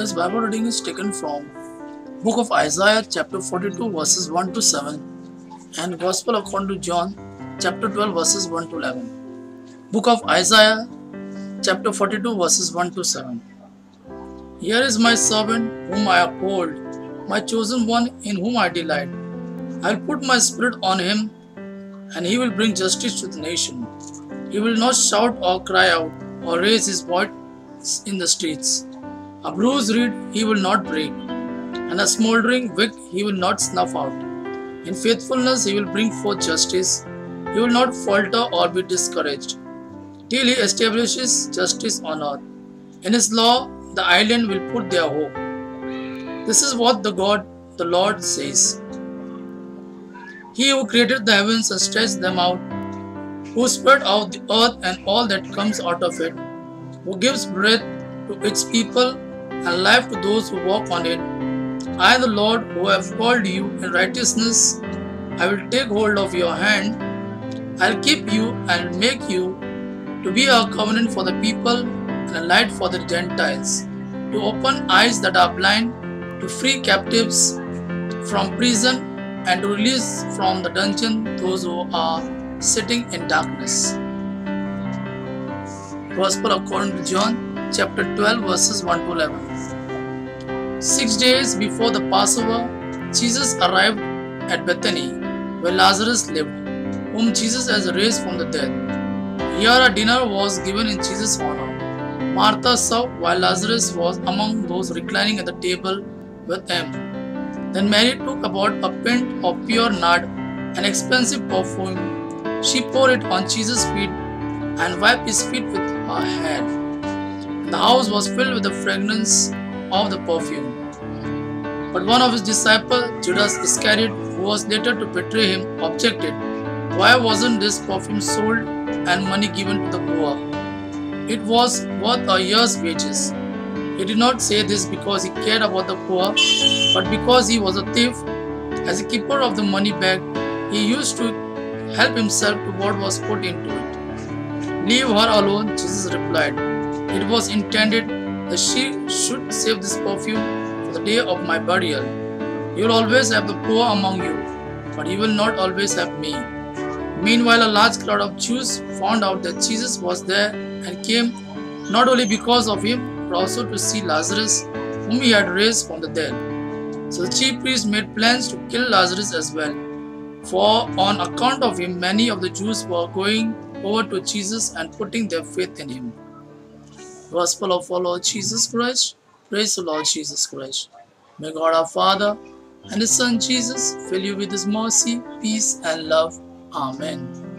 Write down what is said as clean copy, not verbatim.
Today's Bible reading is taken from Book of Isaiah chapter 42 verses 1 to 7 and Gospel according to John chapter 12 verses 1 to 11. Book of Isaiah chapter 42 verses 1 to 7. Here is my servant whom I uphold, my chosen one in whom I delight. I will put my spirit on him, and he will bring justice to the nation. He will not shout or cry out or raise his voice in the streets. A bruised reed he will not break, and a smoldering wick he will not snuff out. In faithfulness he will bring forth justice. He will not falter or be discouraged, till he establishes justice on earth. In his law the island will put their hope. This is what the Lord says. He who created the heavens and stretched them out, who spread out the earth and all that comes out of it, who gives breath to its people and life to those who walk on it. I, the Lord, who have called you in righteousness, I will take hold of your hand. I will keep you and make you to be a covenant for the people and a light for the Gentiles, to open eyes that are blind, to free captives from prison, and to release from the dungeon those who are sitting in darkness. Gospel according to John chapter 12 verses 1 to 11. 6 days before the Passover, Jesus arrived at Bethany, where Lazarus lived, whom Jesus has raised from the dead. Here a dinner was given in Jesus' honor. Martha served while Lazarus was among those reclining at the table with him. Then Mary took about a pint of pure nard, an expensive perfume. She poured it on Jesus' feet and wiped his feet with her hair. The house was filled with the fragrance of the perfume. But one of his disciples, Judas Iscariot, who was later to betray him, objected. Why wasn't this perfume sold and money given to the poor? It was worth a year's wages. He did not say this because he cared about the poor, but because he was a thief. As a keeper of the money bag, he used to help himself to what was put into it. Leave her alone, Jesus replied. It was intended that she should save this perfume for the day of my burial. You will always have the poor among you, but you will not always have me. Meanwhile, a large crowd of Jews found out that Jesus was there and came not only because of him, but also to see Lazarus, whom he had raised from the dead. So the chief priests made plans to kill Lazarus as well, for on account of him, many of the Jews were going over to Jesus and putting their faith in him. Gospel of our Lord Jesus Christ. Praise the Lord Jesus Christ. May God our Father and His Son Jesus fill you with His mercy, peace and love. Amen.